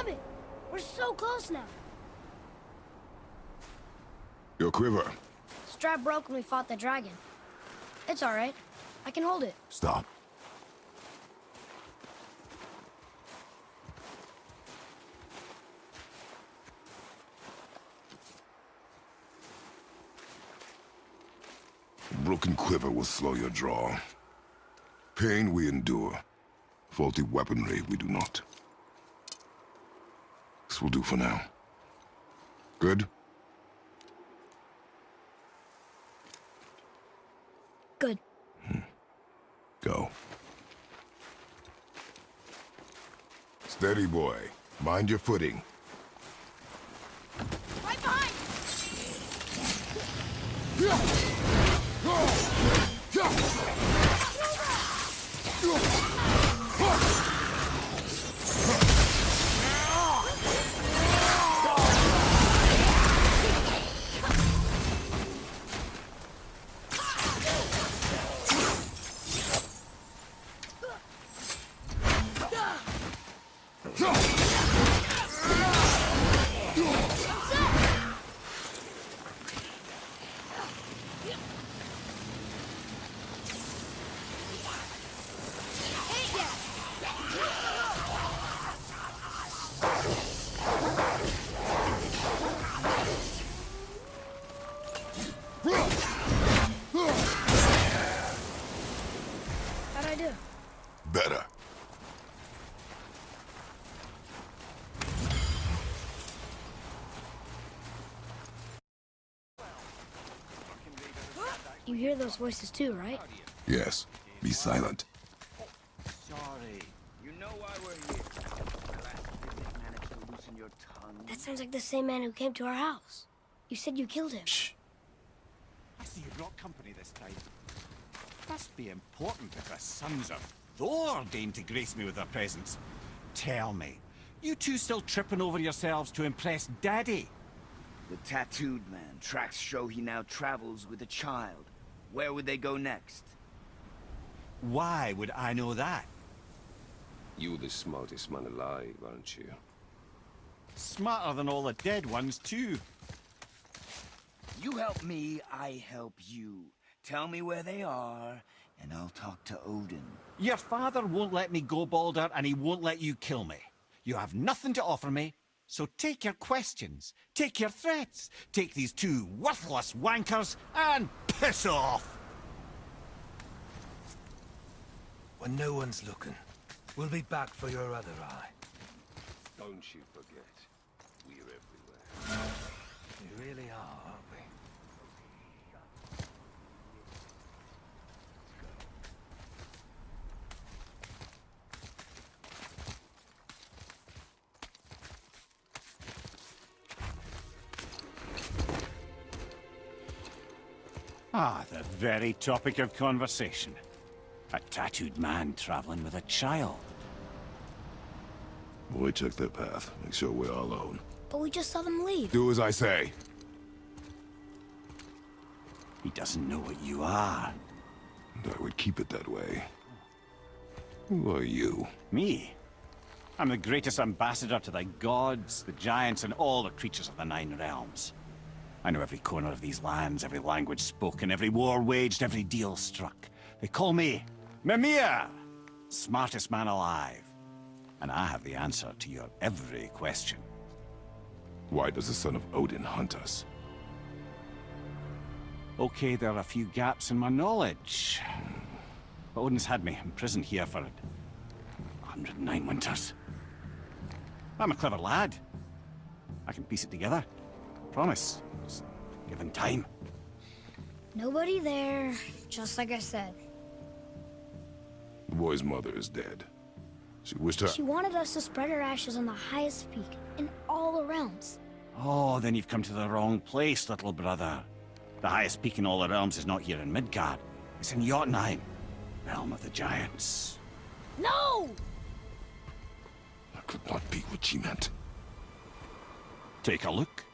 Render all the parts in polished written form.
coming! We're so close now. Your quiver. Strap broke when we fought the dragon. It's alright. I can hold it. Stop. A broken quiver will slow your draw. Pain we endure. Faulty weaponry we do not. This will do for now. Good? Good. Go. Steady, boy. Mind your footing. Right behind! How'd I do? Better. You hear those voices too, right? Yes. Be silent. Sorry. You know why we're here. The last visit managed to loosen your tongue. That sounds like the same man who came to our house. You said you killed him. Shh. I see you brought company this time. Must be important if the sons of Thor deign to grace me with their presence. Tell me, you two still tripping over yourselves to impress Daddy? The tattooed man. Tracks show he now travels with a child. Where would they go next? Why would I know that? You're the smartest man alive, aren't you? Smarter than all the dead ones, too. You help me, I help you. Tell me where they are, and I'll talk to Odin. Your father won't let me go, Balder, and he won't let you kill me. You have nothing to offer me, so take your questions, take your threats, take these two worthless wankers, and piss off! When no one's looking, we'll be back for your other eye. Don't you forget, we're everywhere. We really are, aren't we? Ah, the very topic of conversation. A tattooed man traveling with a child. Boy, check their path. Make sure we're all alone. But we just saw them leave. Do as I say. He doesn't know what you are. And I would keep it that way. Who are you? Me? I'm the greatest ambassador to the gods, the giants, and all the creatures of the Nine Realms. I know every corner of these lands, every language spoken, every war waged, every deal struck. They call me Mimir, smartest man alive. And I have the answer to your every question. Why does the son of Odin hunt us? Okay, there are a few gaps in my knowledge. But Odin's had me imprisoned here for 109 winters. I'm a clever lad. I can piece it together. Promise. Just given time. Nobody there, just like I said. The boy's mother is dead. She wished her... She wanted us to spread her ashes on the highest peak in all the realms. Oh, then you've come to the wrong place, little brother. The highest peak in all the realms is not here in Midgard. It's in Jotunheim, realm of the giants. No! That could not be what she meant. Take a look.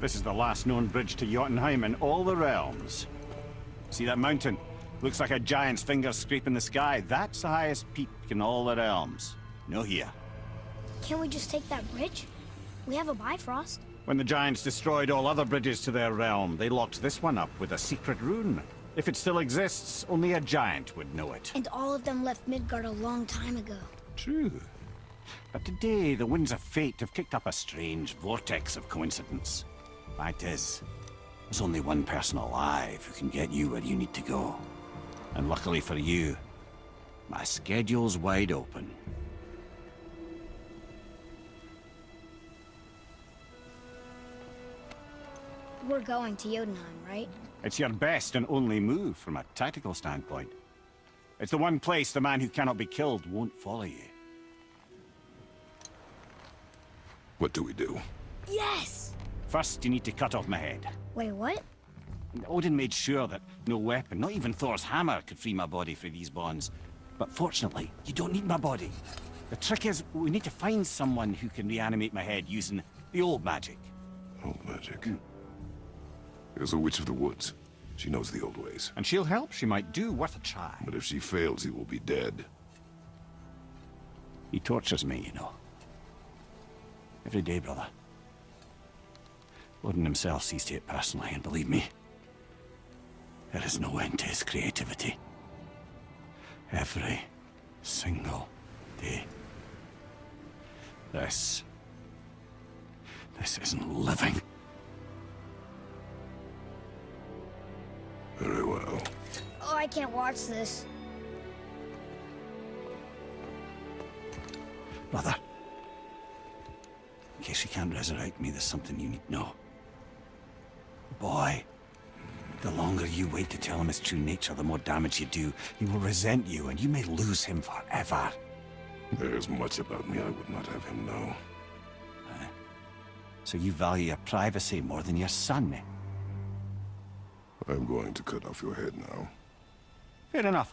This is the last known bridge to Jotunheim in all the realms. See that mountain? Looks like a giant's finger scraping the sky. That's the highest peak in all the realms. No here. Can't we just take that bridge? We have a Bifrost. When the giants destroyed all other bridges to their realm, they locked this one up with a secret rune. If it still exists, only a giant would know it. And all of them left Midgard a long time ago. True. But today, the winds of fate have kicked up a strange vortex of coincidence. Fact is, there's only one person alive who can get you where you need to go. And luckily for you, my schedule's wide open. We're going to Jotunheim, right? It's your best and only move from a tactical standpoint. It's the one place the man who cannot be killed won't follow you. What do we do? Yes! First, you need to cut off my head. Wait, what? Odin made sure that no weapon, not even Thor's hammer, could free my body from these bonds. But fortunately, you don't need my body. The trick is, we need to find someone who can reanimate my head using the old magic. Old magic. There's a witch of the woods. She knows the old ways. And she'll help. She might do worth a try. But if she fails, he will be dead. He tortures me, you know. Every day, brother. Odin himself sees to it personally, and believe me, there is no end to his creativity. Every single day. This isn't living. Very well. Oh, I can't watch this. Brother, in case you can't resurrect me, there's something you need to know. Boy, the longer you wait to tell him his true nature, the more damage you do. He will resent you, and you may lose him forever. There's much about me I would not have him know. So you value your privacy more than your son, eh? I'm going to cut off your head now. Fair enough.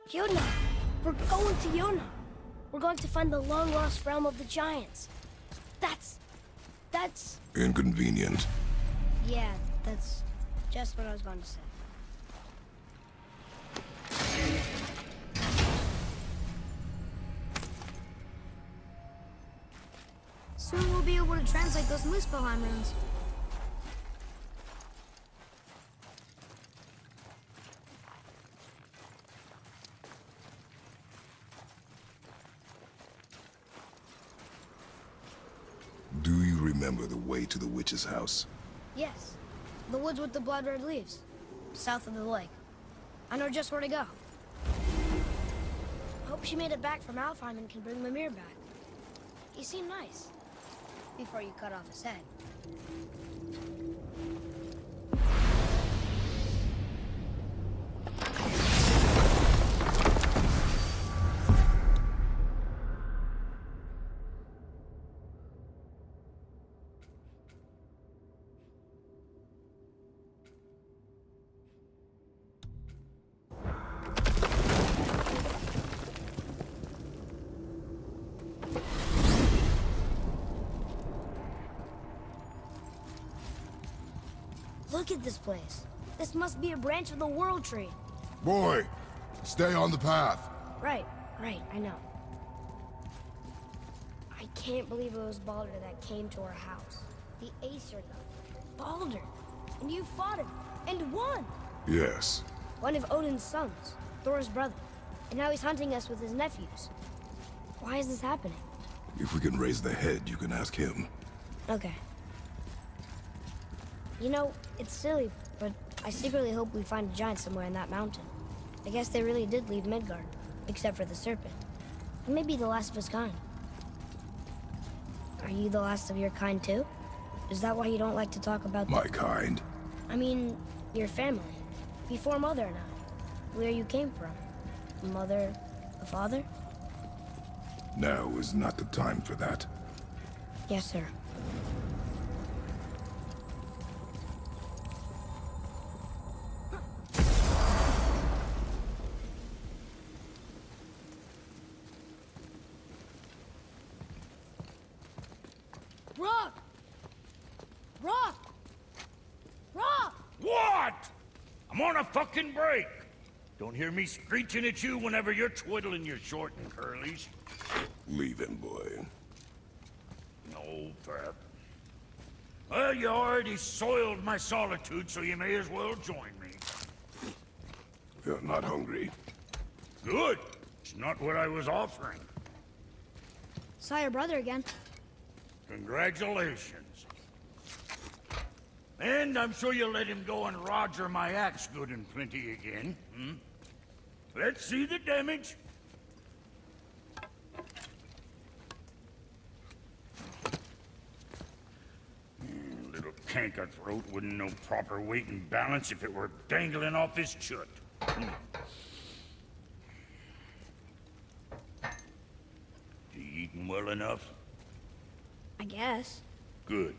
Jotunheim! We're going to Jotunheim! We're going to find the long-lost realm of the giants. That's... Inconvenient. Yeah, that's just what I was going to say. Soon we'll be able to translate those Muspelheim runes. Do you remember the way to the witch's house? Yes. The woods with the blood-red leaves. South of the lake. I know just where to go. Hope she made it back from Alfheim and can bring Mimir back. He seemed nice. Before you cut off his head. Look at this place. This must be a branch of the World Tree. Boy, stay on the path. Right, I know. I can't believe it was Baldur that came to our house. The Aesir god. Baldur. And you fought him. And won! Yes. One of Odin's sons. Thor's brother. And now he's hunting us with his nephews. Why is this happening? If we can raise the head, you can ask him. Okay. You know, it's silly, but I secretly hope we find a giant somewhere in that mountain. I guess they really did leave Midgard, except for the serpent. And maybe the last of his kind. Are you the last of your kind too? Is that why you don't like to talk about My kind? I mean, your family. Before Mother and I. Where you came from. A mother, a father? Now is not the time for that. Yes, sir. Rock! Rock! Rock! What? I'm on a fucking break. Don't hear me screeching at you whenever you're twiddling your short and curlies. Leave him, boy. No, Pep. Well, you already soiled my solitude, so you may as well join me. You're not hungry. Good. It's not what I was offering. Saw your brother again. Congratulations. And I'm sure you'll let him go and roger my axe good and plenty again, hmm? Let's see the damage. Little canker throat wouldn't know proper weight and balance if it were dangling off his chut. You eating well enough? I guess. Good.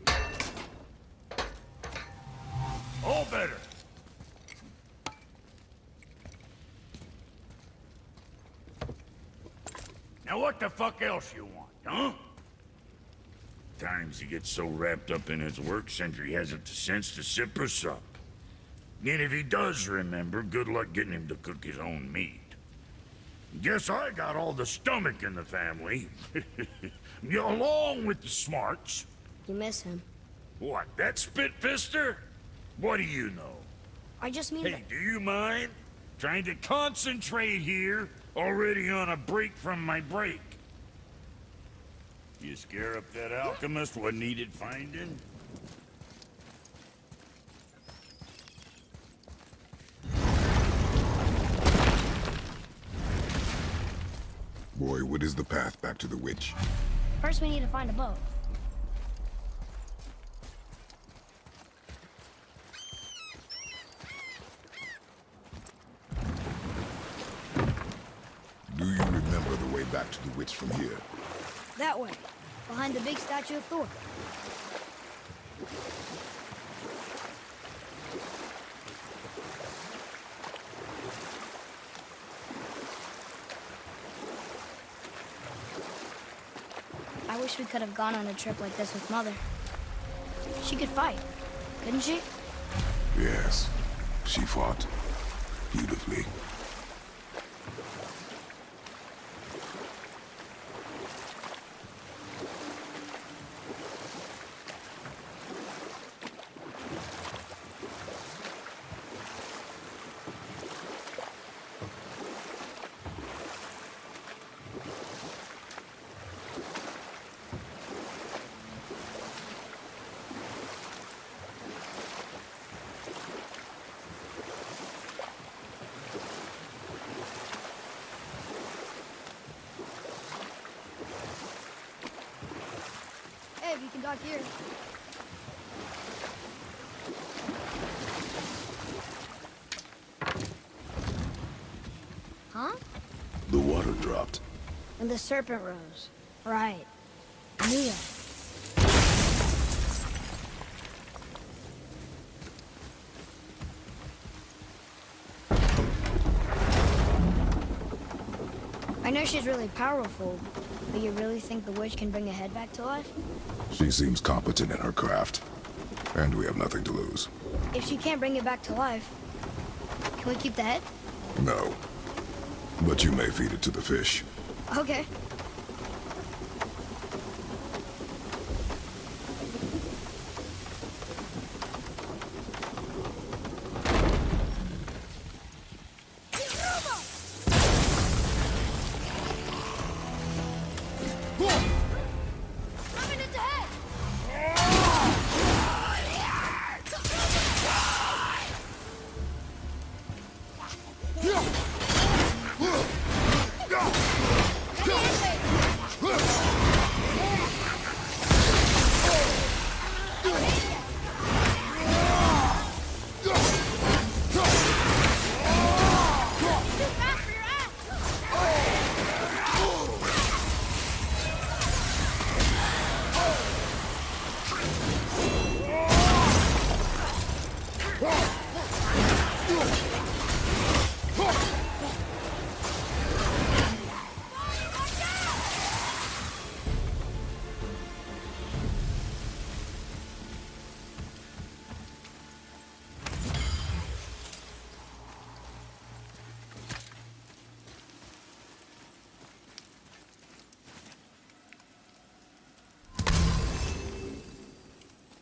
All better. Now what the fuck else you want, huh? Times he gets so wrapped up in his work, Sentry hasn't the sense to sip or sup. And if he does remember, good luck getting him to cook his own meat. Guess I got all the stomach in the family. Along with the smarts. You miss him. What, that spit-fister? What do you know? I just mean Hey, that... do you mind? Trying to concentrate here, already on a break from my break. You scare up that alchemist what needed finding? Boy, what is the path back to the witch? First we need to find a boat. Do you remember the way back to the witch from here? That way. Behind the big statue of Thor. I wish we could have gone on a trip like this with Mother. She could fight, couldn't she? Yes. She fought. Beautifully. Hey, if you can dock here. Huh? The water dropped. And the serpent rose. Right. I knew that. I know she's really powerful, but you really think the witch can bring a head back to life? She seems competent in her craft. And we have nothing to lose. If she can't bring it back to life, can we keep the head? No. But you may feed it to the fish. Okay. Ready,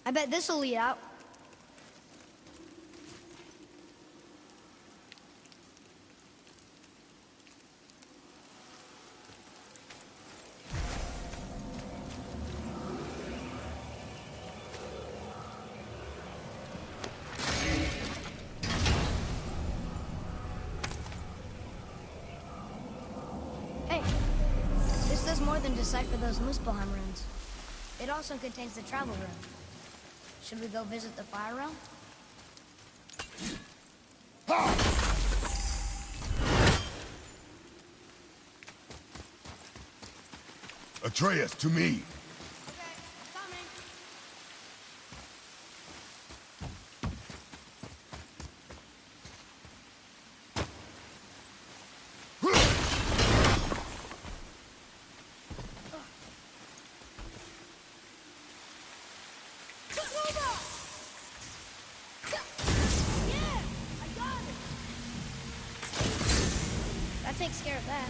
I bet this'll lead out. Hey, this does more than decipher those Muspelheim runes. It also contains the travel rune. Should we go visit the Fire Realm? Atreus, to me. Okay, coming. That takes care of that.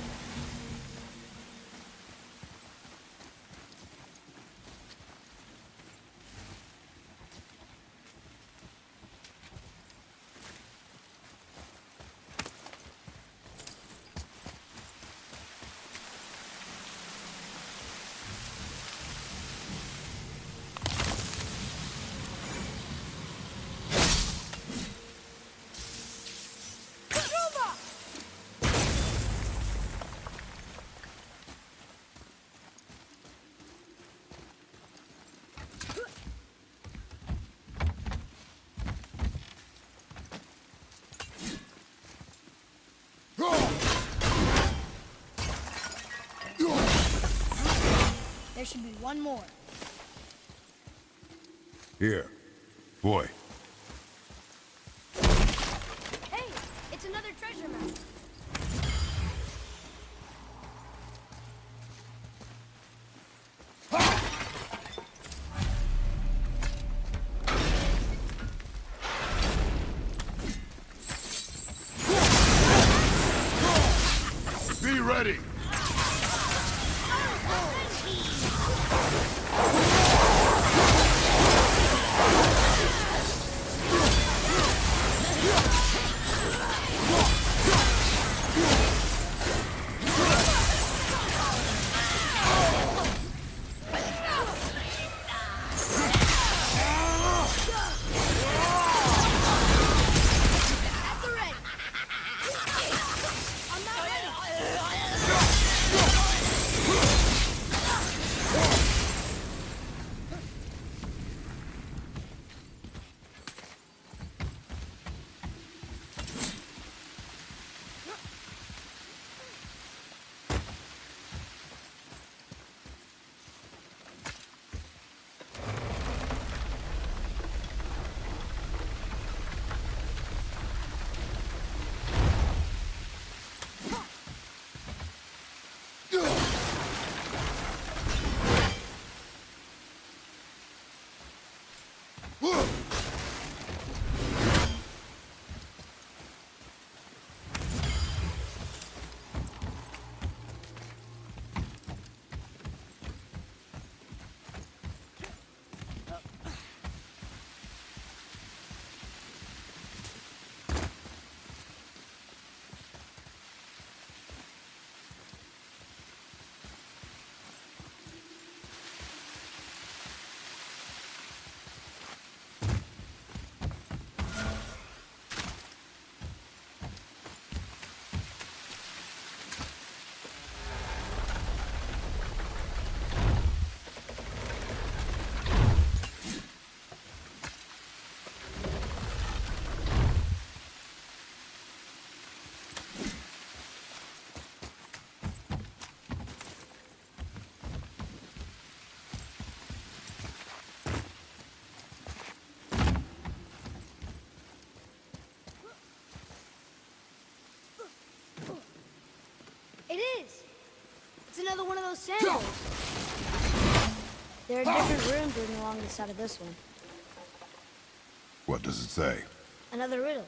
There should be one more. Here. Boy. Hey, it's another treasure map. Be ready! At the ready. I'm not ready. It is! It's another one of those sandals. There are different runes written along the side of this one. What does it say? Another riddle.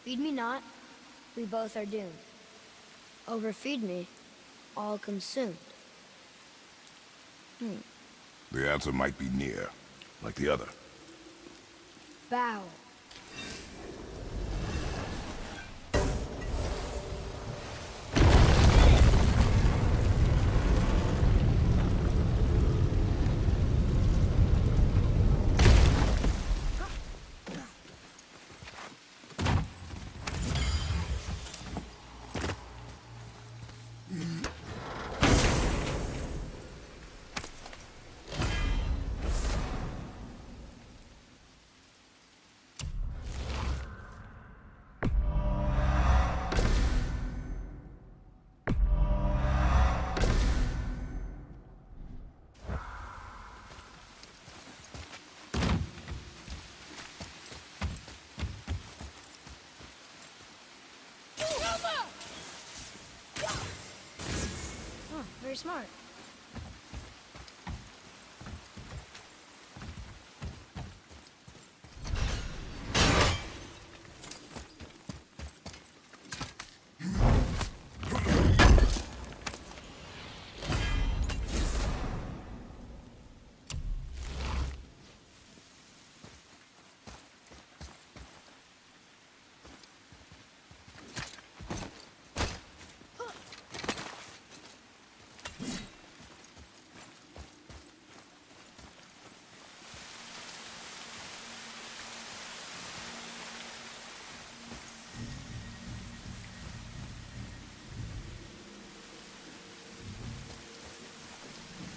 Feed me not, we both are doomed. Overfeed me, all consumed. The answer might be near. like the other. Bow. Oh, very smart.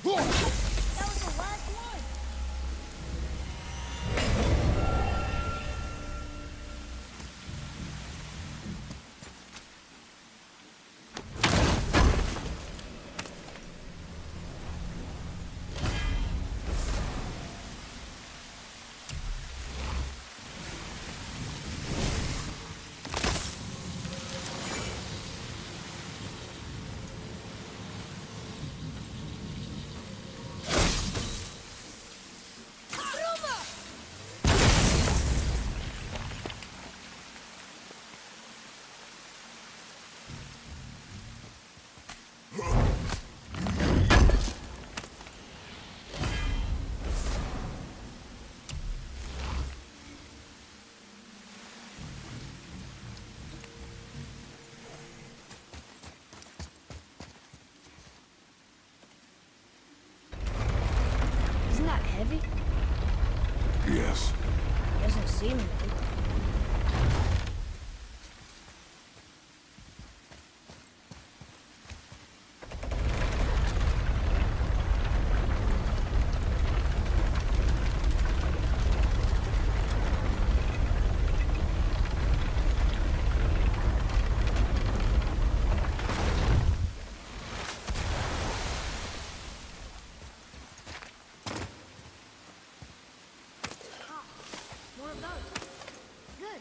That was the last one. Isn't that heavy? Yes. Doesn't seem heavy. More of those. Good.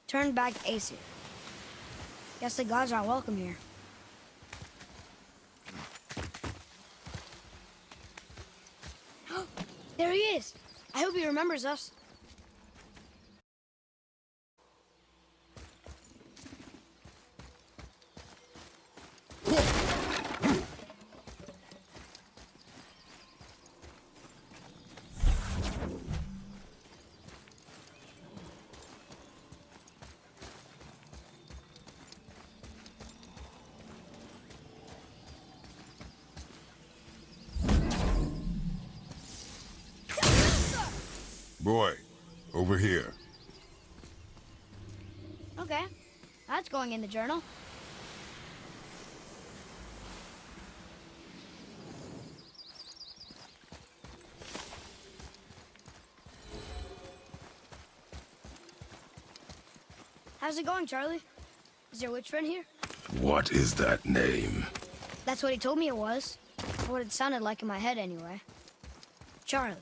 Turn back Aesir. Guess the gods aren't welcome here. There he is! I hope he remembers us. Boy, over here. Okay, that's going in the journal. How's it going, Charlie? Is your witch friend here? What is that name? That's what he told me it was. Or what it sounded like in my head, anyway. Charlie.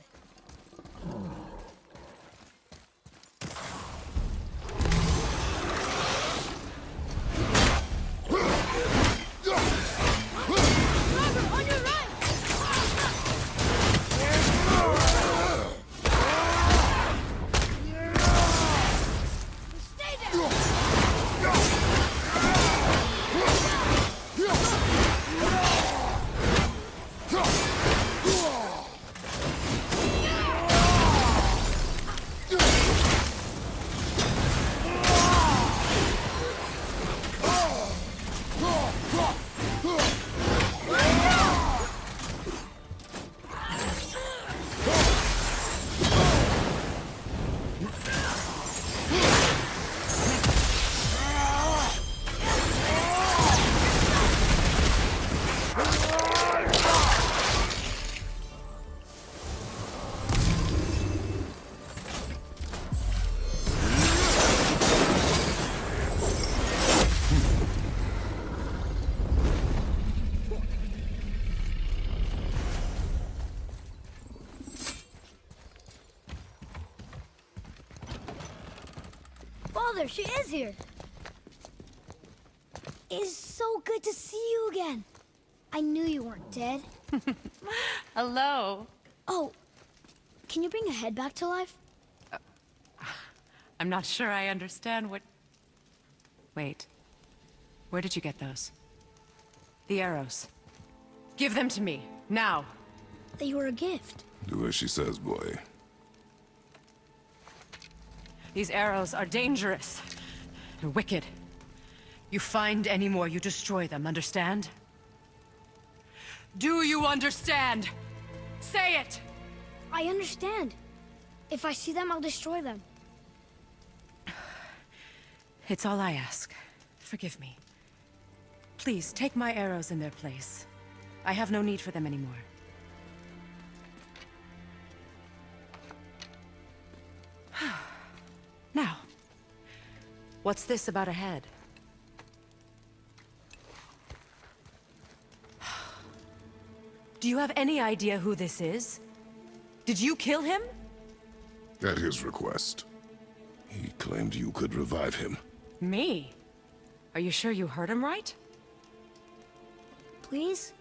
Mother, she is here. It is so good to see you again. I knew you weren't dead. Hello. Oh, can you bring a head back to life? I'm not sure I understand what... Wait. Where did you get those? The arrows. Give them to me, now. They were a gift. Do as she says, boy. These arrows are dangerous. They're wicked. You find any more, you destroy them, understand? Do you understand? Say it! I understand. If I see them, I'll destroy them. It's all I ask. Forgive me. Please, take my arrows in their place. I have no need for them anymore. Now, what's this about a head? Do you have any idea who this is? Did you kill him? At his request. He claimed you could revive him. Me? Are you sure you heard him right? Please?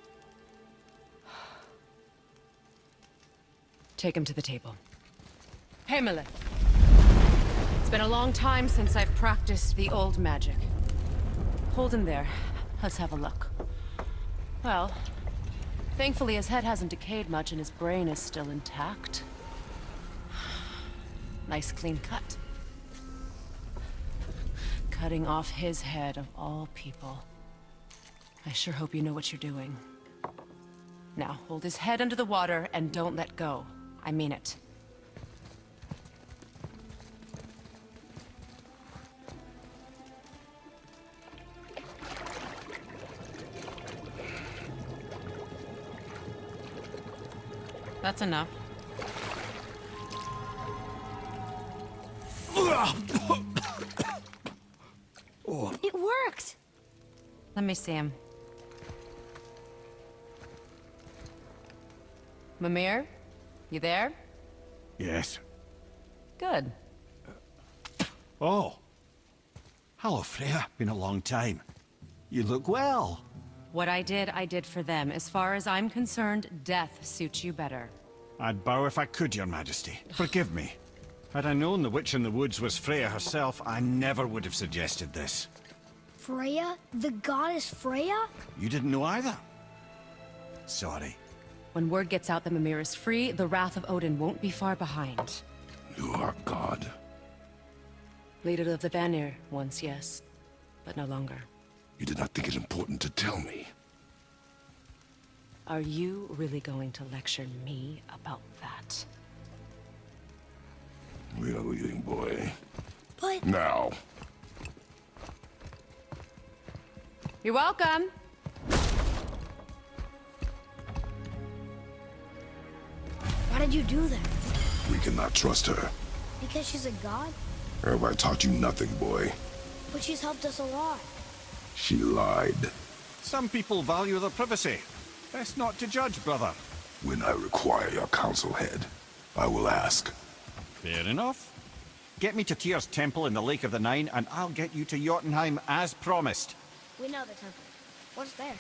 Take him to the table. Hamlet. It's been a long time since I've practiced the old magic. Hold him there. Let's have a look. Well, thankfully his head hasn't decayed much and his brain is still intact. Nice clean cut. Cutting off his head of all people. I sure hope you know what you're doing. Now, hold his head under the water and don't let go. I mean it. That's enough. It worked! Let me see him. Mimir? You there? Yes. Good. Oh. Hello, Freya. Been a long time. You look well. What I did for them. As far as I'm concerned, death suits you better. I'd bow if I could, Your Majesty. Forgive me. Had I known the witch in the woods was Freya herself, I never would have suggested this. Freya? The goddess Freya? You didn't know either? Sorry. When word gets out that Mimir is free, the wrath of Odin won't be far behind. You are God. Leader of the Vanir, once, yes. But no longer. You did not think it important to tell me. Are you really going to lecture me about that? We are leaving, boy. But... Now. You're welcome! Why did you do that? We cannot trust her. Because she's a god? Have I taught you nothing, boy? But she's helped us a lot. She lied. Some people value their privacy. Best not to judge, brother. When I require your council head, I will ask. Fair enough. Get me to Tyr's temple in the Lake of the Nine, and I'll get you to Jotunheim as promised. We know the temple. What's there?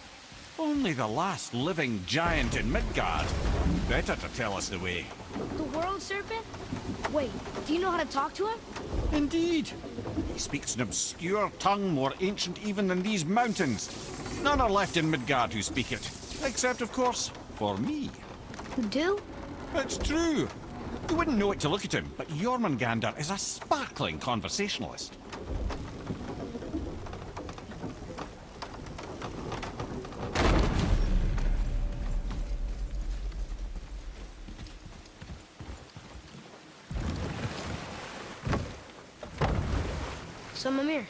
Only the last living giant in Midgard. Better to tell us the way. The world serpent? Wait, do you know how to talk to him? Indeed. He speaks an obscure tongue more ancient even than these mountains. None are left in Midgard who speak it. Except, of course, for me. You do? It's true. You wouldn't know it to look at him, but Jormungandr is a sparkling conversationalist. So, Mimir,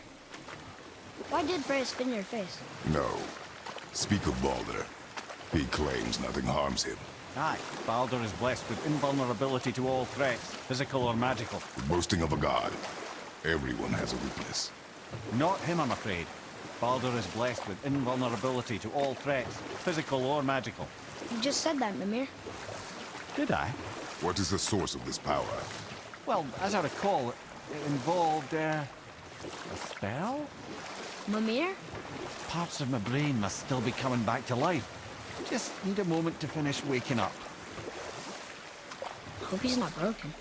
why did Freya spit in your face? No. Speak of Baldur. He claims nothing harms him. Aye, Baldur is blessed with invulnerability to all threats, physical or magical. The boasting of a god. Everyone has a weakness. Not him, I'm afraid. Baldur is blessed with invulnerability to all threats, physical or magical. You just said that, Mimir. Did I? What is the source of this power? Well, as I recall, it involved, A spell? Mimir? Parts of my brain must still be coming back to life. Just need a moment to finish waking up. Hope he's not broken.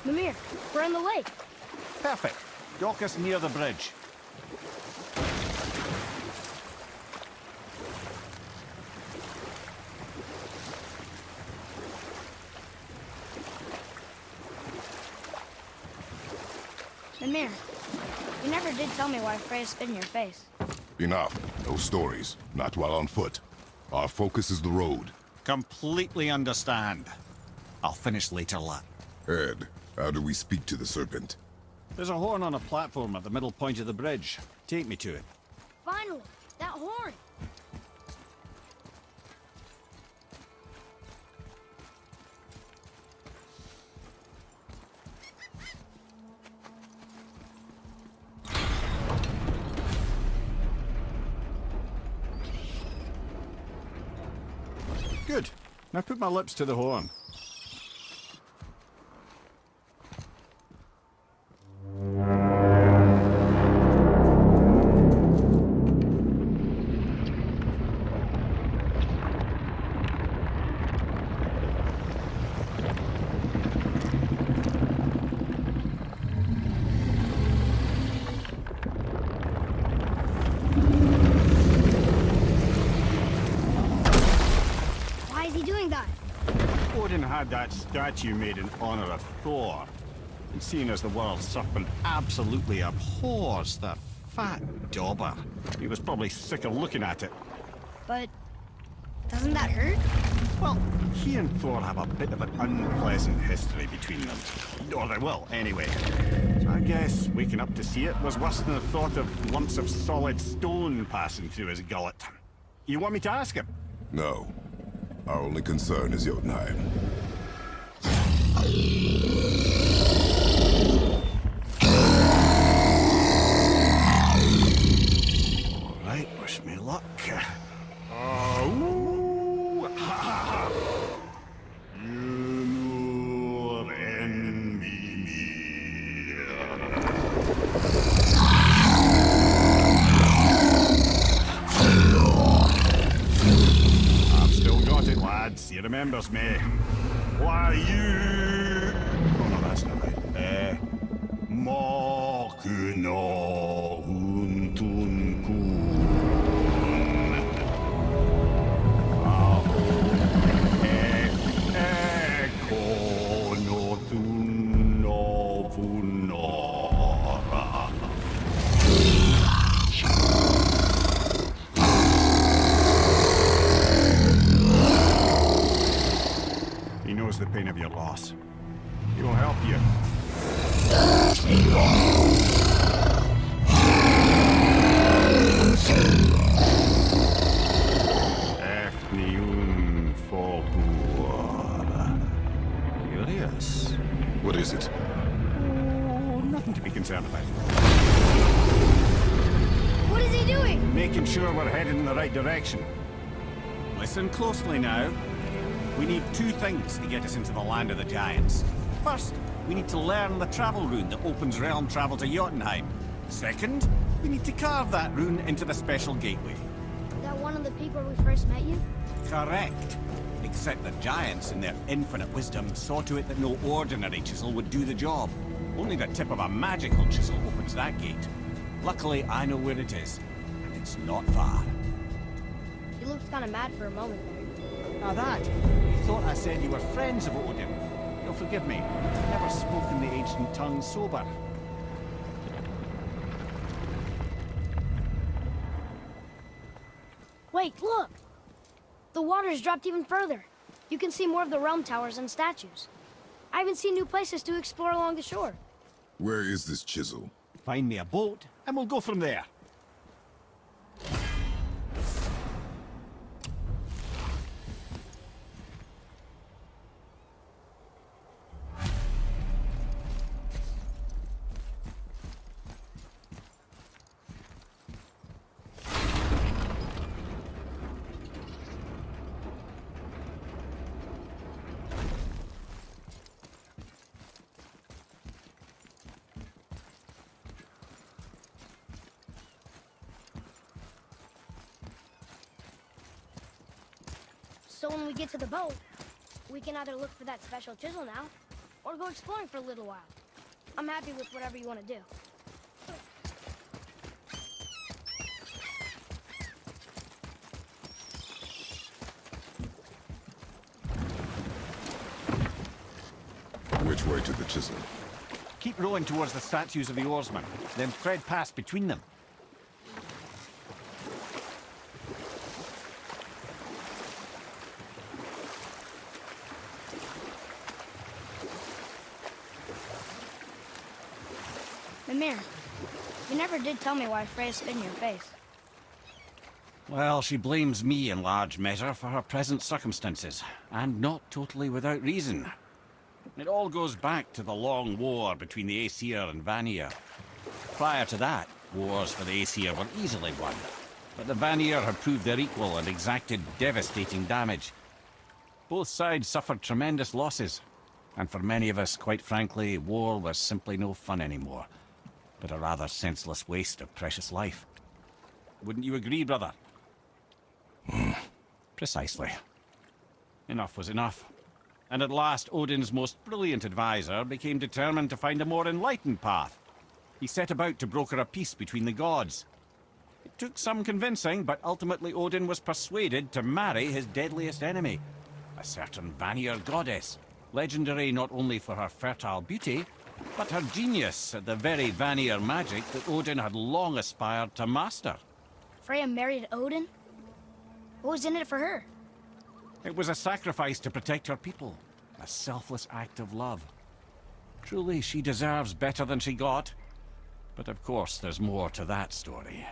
Mimir, we're on the lake. Perfect. Dock us near the bridge. Mimir, you never did tell me why Freya spit in your face. Enough. No stories. Not while on foot. Our focus is the road. Completely understand. I'll finish later, lad. Ed, how do we speak to the serpent? There's a horn on a platform at the middle point of the bridge. Take me to it. Finally, that horn! Good. Now put my lips to the horn. Why is he doing that? Odin had that statue made in honor of Thor. And seeing as the world serpent absolutely abhors the fat dauber, he was probably sick of looking at it. But doesn't that hurt? Well, he and Thor have a bit of an unpleasant history between them. Or they will, anyway. So I guess waking up to see it was worse than the thought of lumps of solid stone passing through his gullet. You want me to ask him? No. Our only concern is Jotunheim. All right, wish me luck. Oh, ha, ha, ha. You envy me. I've still got it, lads. He remembers me. Why, you... Oh, no, that's not right. Mokuno Huntunkun. Eko no Thuno Funora. He knows the pain of your loss. He will help you. Efniun Folkur. Curious. What is it? Oh, nothing to be concerned about. What is he doing? Making sure we're headed in the right direction. Listen closely now. We need two things to get us into the land of the giants. First, we need to learn the travel rune that opens realm travel to Jotunheim. Second, we need to carve that rune into the special gateway. That one of the peak where we first met you? Correct. Except the giants, in their infinite wisdom, saw to it that no ordinary chisel would do the job. Only the tip of a magical chisel opens that gate. Luckily, I know where it is, and it's not far. You looked kind of mad for a moment there. Now that, you thought I said you were friends of Odin. You'll forgive me. I've never spoken the ancient tongue sober. Wait, look! The water's dropped even further. You can see more of the realm towers and statues. I even see new places to explore along the shore. Where is this chisel? Find me a boat, and we'll go from there. So when we get to the boat, we can either look for that special chisel now, or go exploring for a little while. I'm happy with whatever you want to do. Which way to the chisel? Keep rowing towards the statues of the oarsmen, then thread past between them. Mimir, you never did tell me why Freya spit in your face. Well, she blames me in large measure for her present circumstances, and not totally without reason. It all goes back to the long war between the Aesir and Vanir. Prior to that, wars for the Aesir were easily won, but the Vanir had proved their equal and exacted devastating damage. Both sides suffered tremendous losses, and for many of us, quite frankly, war was simply no fun anymore, but a rather senseless waste of precious life. Wouldn't you agree, brother? Precisely. Enough was enough. And at last, Odin's most brilliant advisor became determined to find a more enlightened path. He set about to broker a peace between the gods. It took some convincing, but ultimately Odin was persuaded to marry his deadliest enemy, a certain Vanir goddess, legendary not only for her fertile beauty, but her genius at the very Vanir magic that Odin had long aspired to master. Freya married Odin? What was in it for her? It was a sacrifice to protect her people, a selfless act of love. Truly, she deserves better than she got. But of course, there's more to that story.